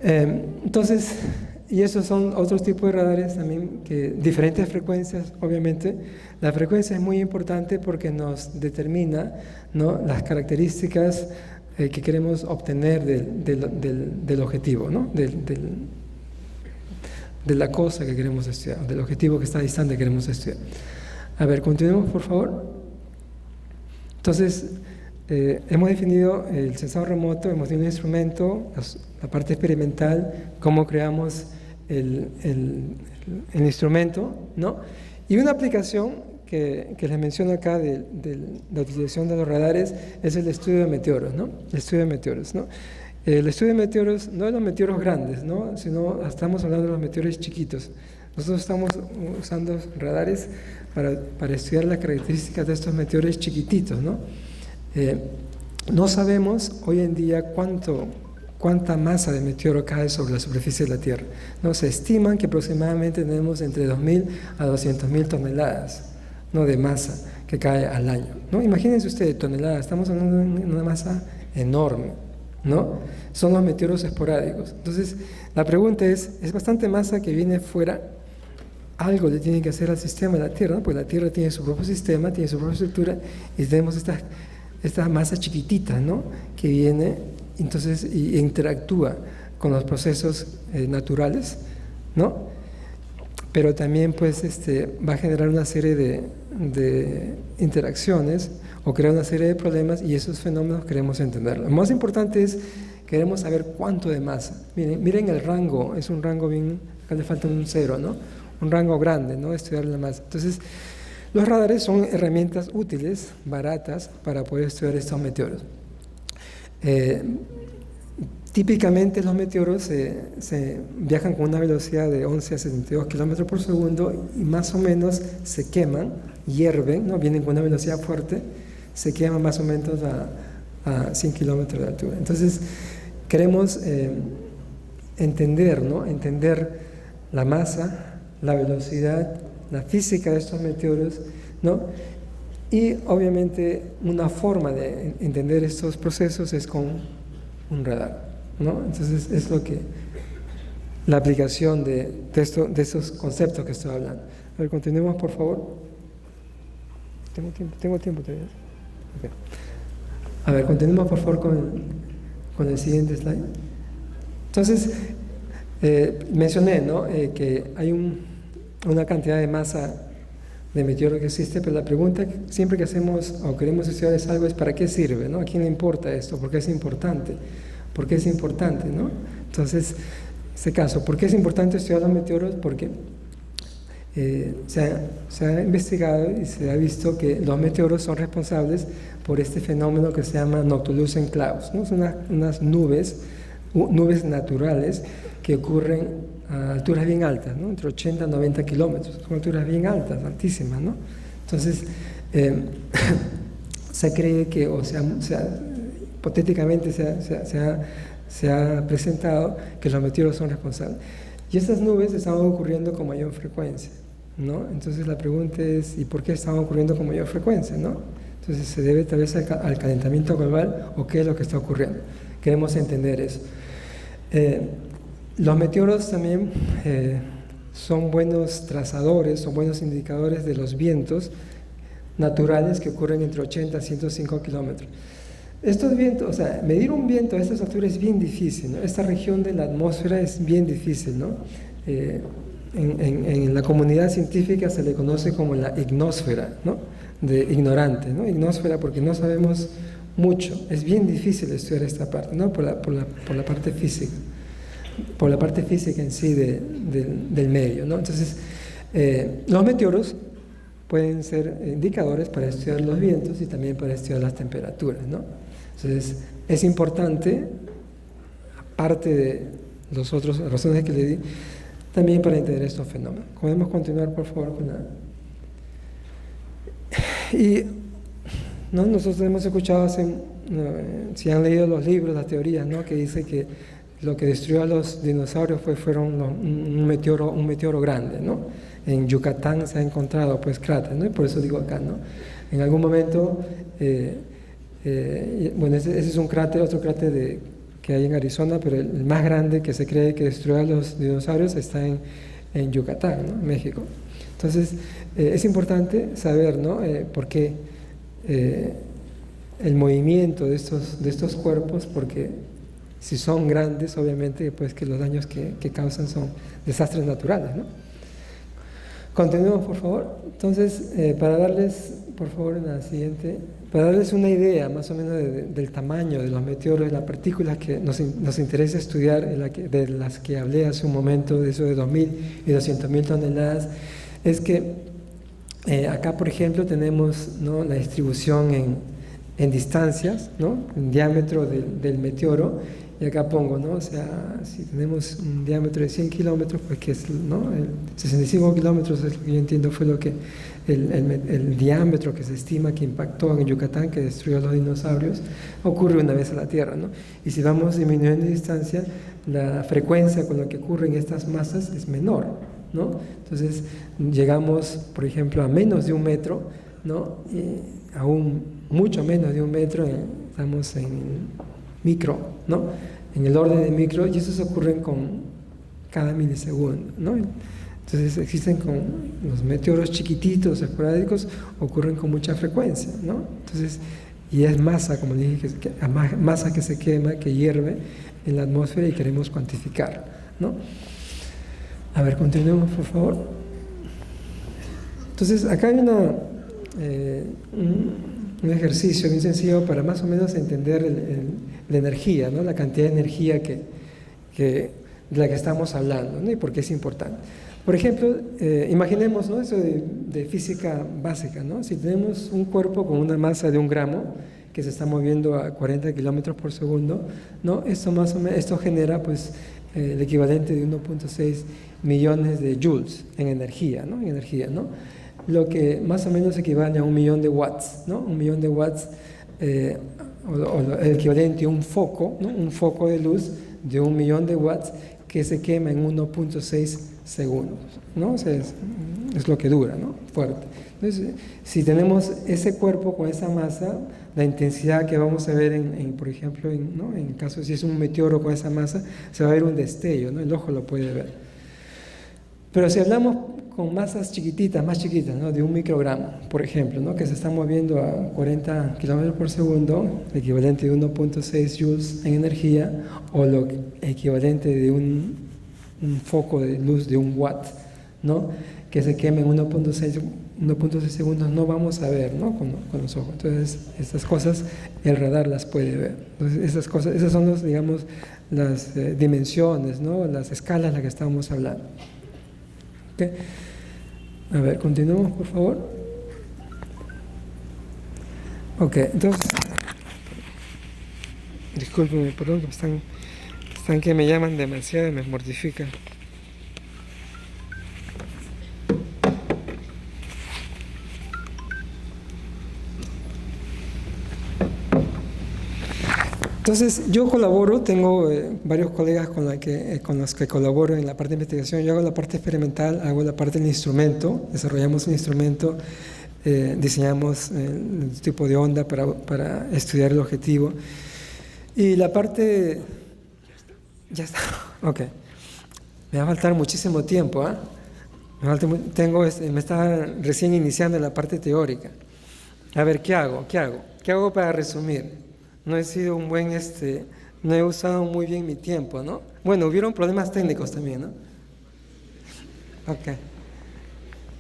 Entonces, y esos son otros tipos de radares también, diferentes frecuencias, obviamente. La frecuencia es muy importante porque nos determina, ¿no? Las características que queremos obtener del objetivo, ¿no? De la cosa que queremos estudiar, del objetivo que está distante que queremos estudiar. A ver, continuemos, por favor. Entonces, hemos definido el sensor remoto, hemos definido el instrumento, la parte experimental, cómo creamos el instrumento, ¿no? Y una aplicación que les menciono acá de la utilización de los radares es el estudio de meteoros, ¿no? El estudio de meteoros, ¿no? El estudio de meteoros, no de los meteoros grandes, ¿no? Sino estamos hablando de los meteoros chiquitos. Nosotros estamos usando radares para estudiar las características de estos meteoros chiquititos, ¿no? No sabemos hoy en día cuánta masa de meteoro cae sobre la superficie de la Tierra, ¿no? Se estiman que aproximadamente tenemos entre 2.000 a 200.000 toneladas, ¿no? De masa que cae al año, ¿no? Imagínense ustedes, toneladas, estamos hablando de una masa enorme, ¿no? Son los meteoros esporádicos. Entonces, la pregunta es bastante masa que viene fuera, algo le tiene que hacer al sistema de la Tierra, ¿no? Porque la Tierra tiene su propio sistema, tiene su propia estructura, y tenemos esta masa chiquitita, ¿no? Que viene, entonces, y interactúa con los procesos naturales, ¿no? Pero también, pues, va a generar una serie de interacciones o crear una serie de problemas, y esos fenómenos queremos entenderlos. Lo más importante es, queremos saber cuánto de masa. Miren el rango, es un rango bien, acá le falta un 0, ¿no? Un rango grande, ¿no? Estudiar la masa. Entonces, los radares son herramientas útiles, baratas, para poder estudiar estos meteoros. Típicamente los meteoros se viajan con una velocidad de 11 a 72 kilómetros por segundo y más o menos se queman, hierven, ¿no? Vienen con una velocidad fuerte, se queman más o menos a 100 kilómetros de altura. Entonces, queremos entender, ¿no? Entender la masa, la velocidad, la física de estos meteoros, ¿no? Y obviamente una forma de entender estos procesos es con un radar, ¿no? Entonces es lo que la aplicación de estos conceptos que estoy hablando. A ver, continuemos, por favor. Tengo tiempo todavía. Okay. A ver, continuemos, por favor, con el siguiente slide. Entonces, mencioné, ¿no? Que hay una cantidad de masa de meteoro que existe, pero la pregunta siempre que hacemos o queremos estudiar es algo, es ¿para qué sirve? ¿No? ¿A quién le importa esto? ¿Por qué es importante? ¿Por qué es importante? ¿No? Entonces, en este caso, ¿por qué es importante estudiar los meteoros? Porque se ha investigado y se ha visto que los meteoros son responsables por este fenómeno que se llama noctilucent clouds, ¿no? Son unas nubes nubes naturales que ocurren a alturas bien altas, ¿no? Entre 80 y 90 kilómetros. Son alturas bien altas, altísimas, ¿no? Entonces, se cree que, hipotéticamente se ha presentado que los meteoros son responsables. Y estas nubes estaban ocurriendo con mayor frecuencia, ¿no? Entonces la pregunta es, ¿y por qué estaban ocurriendo con mayor frecuencia, ¿no? Entonces, ¿se debe tal vez al calentamiento global o qué es lo que está ocurriendo? Queremos entender eso. Los meteoros también son buenos trazadores, son buenos indicadores de los vientos naturales que ocurren entre 80 y 105 kilómetros. Estos vientos, medir un viento a estas alturas es bien difícil, ¿no? Esta región de la atmósfera es bien difícil, ¿no? En la comunidad científica se le conoce como la ignosfera, ¿no? De ignorante, ¿no? Ignosfera porque no sabemos mucho. Es bien difícil estudiar esta parte, ¿no? Por la parte física, por la parte física en sí del medio, ¿no? Entonces, los meteoros pueden ser indicadores para estudiar los vientos y también para estudiar las temperaturas, ¿no? Entonces, es importante, aparte de las otras razones que le di, también para entender estos fenómenos. ¿Podemos continuar, por favor, con la... Y ¿no? Nosotros hemos escuchado, si han leído los libros, las teorías, ¿no? Que dice que lo que destruyó a los dinosaurios fueron un meteoro grande, ¿no? En Yucatán se ha encontrado pues cráteres, ¿no? Y por eso digo acá, ¿no? En algún momento, bueno, ese es un cráter, otro cráter que hay en Arizona, pero el más grande que se cree que destruyó a los dinosaurios está en Yucatán, ¿no? En México. Entonces, es importante saber, ¿no? Por qué el movimiento de estos cuerpos, porque si son grandes, obviamente, pues que los daños que causan son desastres naturales, ¿no? Continuemos, por favor. Entonces, para darles, por favor, en la siguiente, para darles una idea más o menos del tamaño de los meteoros, de las partículas que nos interesa estudiar, de las que hablé hace un momento, de eso de 2.000 y 200.000 toneladas, es que acá, por ejemplo, tenemos, ¿no? La distribución en distancias, ¿no? En diámetro del meteoro. Y acá pongo, ¿no? O sea, si tenemos un diámetro de 100 kilómetros, pues que es, ¿no? 65 kilómetros es lo que yo entiendo fue lo que el diámetro que se estima que impactó en Yucatán, que destruyó a los dinosaurios, ocurre una vez a la Tierra, ¿no? Y si vamos disminuyendo de distancia, la frecuencia con la que ocurren estas masas es menor, ¿no? Entonces, llegamos, por ejemplo, a menos de 1 metro, ¿no? Y aún mucho menos de 1 metro, estamos en micro, ¿no? En el orden de micro, y esos ocurren con cada milisegundo, ¿no? Entonces existen con los meteoros chiquititos, esporádicos, ocurren con mucha frecuencia, ¿no? Entonces, y es masa, como dije, masa que se quema, que hierve en la atmósfera y queremos cuantificar, ¿no? A ver, continuemos, por favor. Entonces, acá hay un ejercicio bien sencillo para más o menos entender la energía, ¿no? La cantidad de energía de la que estamos hablando, ¿no? Y por qué es importante. Por ejemplo, imaginemos, ¿no? Eso de física básica, ¿no? Si tenemos un cuerpo con una masa de 1 gramo que se está moviendo a 40 kilómetros por segundo, ¿no? Esto genera pues el equivalente de 1.6 millones de joules en energía, ¿no? Lo que más o menos equivale a 1 millón de watts, ¿no? 1 millón de watts, o el equivalente a un foco, ¿no? Un foco de luz de 1 millón de watts que se quema en 1.6 segundos, ¿no? O sea, es lo que dura, ¿no? Fuerte. Entonces, si tenemos ese cuerpo con esa masa, la intensidad que vamos a ver, por ejemplo, ¿no? En caso si es un meteoro con esa masa, se va a ver un destello, ¿no? El ojo lo puede ver. Pero si hablamos con masas chiquititas, más chiquitas, ¿no? De 1 microgramo, por ejemplo, ¿no? Que se están moviendo a 40 kilómetros por segundo, equivalente de 1.6 joules en energía, o lo equivalente de un foco de luz de 1 watt, ¿no? Que se queme en 1.6 segundos, no vamos a ver, ¿no? Con los ojos. Entonces, estas cosas el radar las puede ver. Entonces, esas son digamos, las dimensiones, ¿no? Las escalas de las que estamos hablando. ¿Okay? A ver, continuemos, por favor. Ok, entonces, discúlpenme, perdón, que me están Están que me llaman demasiado y me mortifican. Entonces, yo colaboro, tengo varios colegas con los que colaboro en la parte de investigación. Yo hago la parte experimental, hago la parte del instrumento, desarrollamos un instrumento, diseñamos el tipo de onda para estudiar el objetivo. Y la parte... Ya está, ok. Me va a faltar muchísimo tiempo, ¿ah? Me está recién iniciando en la parte teórica. A ver, ¿qué hago? ¿Qué hago para resumir? No he sido un buen, no he usado muy bien mi tiempo, ¿no? Bueno, hubieron problemas técnicos también, ¿no? Ok.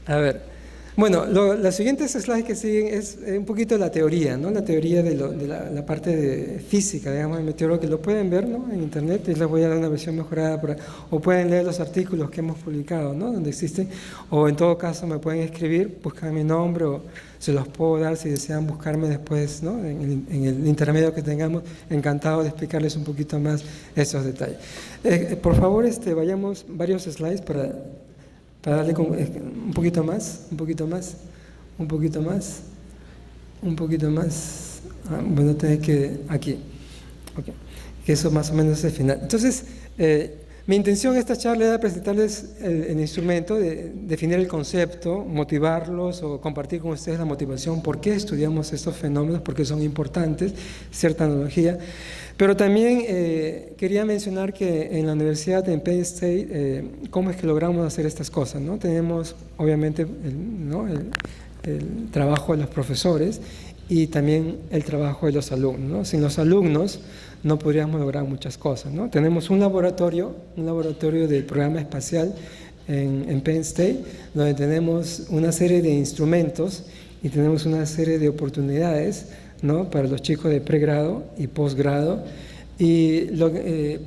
A ver. Bueno, las siguientes slides que siguen es un poquito la teoría, ¿no? La teoría de la parte de física, digamos, de meteorólogo, que lo pueden ver, ¿no? En internet, y les voy a dar una versión mejorada, o pueden leer los artículos que hemos publicado, ¿no? Donde existen, o en todo caso me pueden escribir, buscan mi nombre, o se los puedo dar si desean buscarme después, ¿no? En el intermedio que tengamos, encantado de explicarles un poquito más esos detalles. Por favor, vayamos varios slides para darle un poquito más. Bueno, tengo que aquí. Okay. Que eso más o menos es el final. Entonces, mi intención en esta charla era presentarles el instrumento, definir el concepto, motivarlos o compartir con ustedes la motivación, por qué estudiamos estos fenómenos, porque son importantes, cierta analogía. Pero también quería mencionar que en la Universidad de Penn State, cómo es que logramos hacer estas cosas, ¿no? Tenemos obviamente el trabajo de los profesores y también el trabajo de los alumnos, ¿no? Sin los alumnos no podríamos lograr muchas cosas, ¿no? Tenemos un laboratorio del programa espacial en Penn State, donde tenemos una serie de instrumentos y tenemos una serie de oportunidades, ¿no? Para los chicos de pregrado y posgrado. Y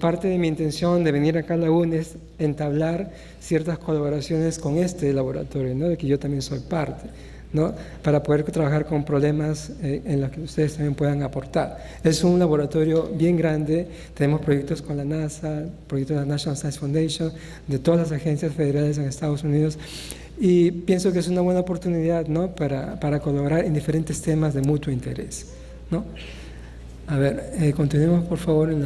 parte de mi intención de venir acá a la UNE es entablar ciertas colaboraciones con este laboratorio, ¿no? De que yo también soy parte, ¿no? Para poder trabajar con problemas en los que ustedes también puedan aportar. Es un laboratorio bien grande, tenemos proyectos con la NASA, proyectos de la National Science Foundation, de todas las agencias federales en Estados Unidos, y pienso que es una buena oportunidad, ¿no? para colaborar en diferentes temas de mutuo interés, ¿no? A ver, continuemos por favor en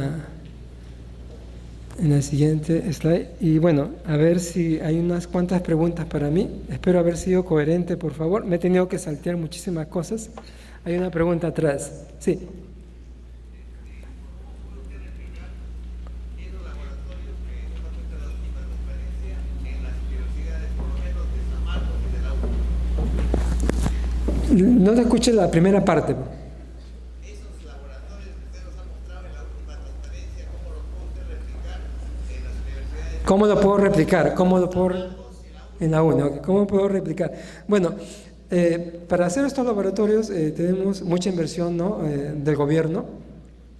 la siguiente slide. Y bueno, a ver si hay unas cuantas preguntas para mí. Espero haber sido coherente, por favor. Me he tenido que saltear muchísimas cosas. Hay una pregunta atrás. Sí. No te escuché la primera parte. Esos laboratorios que usted nos ha mostrado en la última transparencia, ¿cómo los puede usted replicar en las universidades? ¿Cómo lo puedo replicar? En la UNE? Okay. ¿Cómo puedo replicar? Bueno, para hacer estos laboratorios tenemos mucha inversión, ¿no? Del gobierno,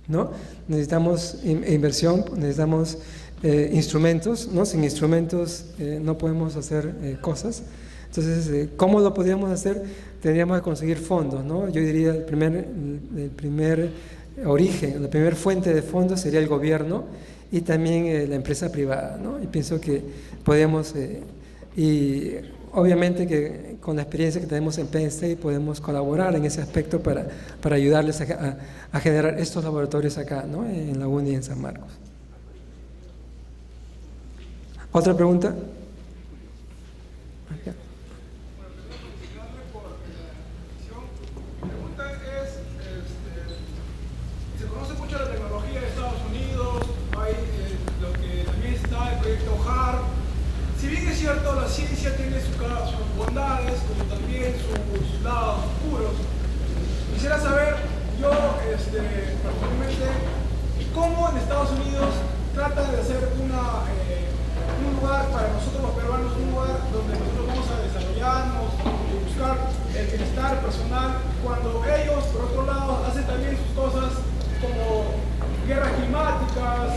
¿no? Necesitamos inversión, necesitamos instrumentos, ¿no? Sin instrumentos no podemos hacer cosas. Entonces, ¿cómo lo podríamos hacer? Tendríamos que conseguir fondos, ¿no? Yo diría el primer origen, la primera fuente de fondos sería el gobierno y también la empresa privada, ¿no? Y pienso que podemos, y obviamente que con la experiencia que tenemos en Penn State podemos colaborar en ese aspecto para ayudarles a generar estos laboratorios acá, ¿no? En la UNI en San Marcos. ¿Otra pregunta? Okay. Cierto, la ciencia tiene sus bondades como también sus lados oscuros. Quisiera saber, yo particularmente, cómo en Estados Unidos tratan de hacer un lugar para nosotros los peruanos, un lugar donde nosotros vamos a desarrollarnos y buscar el bienestar personal, cuando ellos, por otro lado, hacen también sus cosas como guerras climáticas,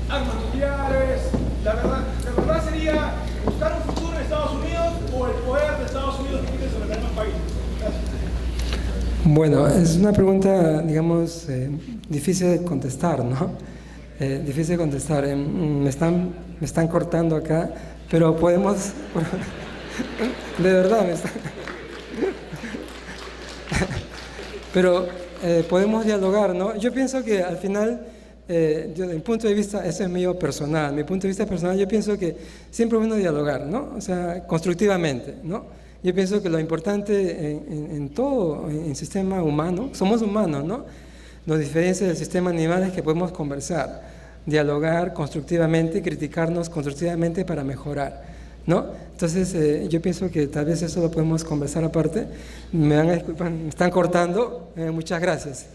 armas nucleares. La verdad sería buscar un futuro en Estados Unidos o el poder de Estados Unidos que tiene sobre los demás países. Gracias. Bueno, es una pregunta, digamos, difícil de contestar, ¿no? Difícil contestar. Me están cortando acá, pero podemos... De verdad, pero podemos dialogar, ¿no? Yo pienso que al final, desde mi punto de vista, eso es mío personal, mi punto de vista personal, yo pienso que siempre es bueno dialogar, ¿no? O sea, constructivamente, ¿no? Yo pienso que lo importante en todo, en sistema humano, somos humanos, ¿no? Nos diferencia del sistema animal es que podemos conversar, dialogar constructivamente, criticarnos constructivamente para mejorar, ¿no? Entonces, yo pienso que tal vez eso lo podemos conversar aparte. Me van a disculpar, me están cortando. Muchas gracias.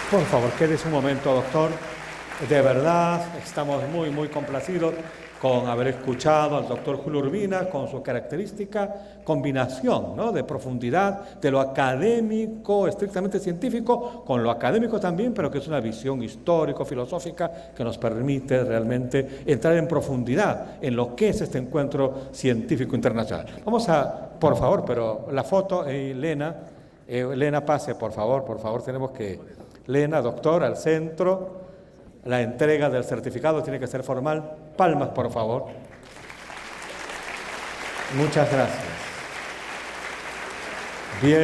Por favor, quédese un momento, doctor. De verdad, estamos muy, muy complacidos con haber escuchado al doctor Julio Urbina con su característica combinación, ¿no?, de profundidad, de lo académico, estrictamente científico, con lo académico también, pero que es una visión histórico-filosófica que nos permite realmente entrar en profundidad en lo que es este encuentro científico internacional. Vamos a, por favor, pero la foto, Elena, pase, por favor, tenemos que... Elena, doctor, al centro. La entrega del certificado tiene que ser formal. Palmas, por favor. Muchas gracias. Bien.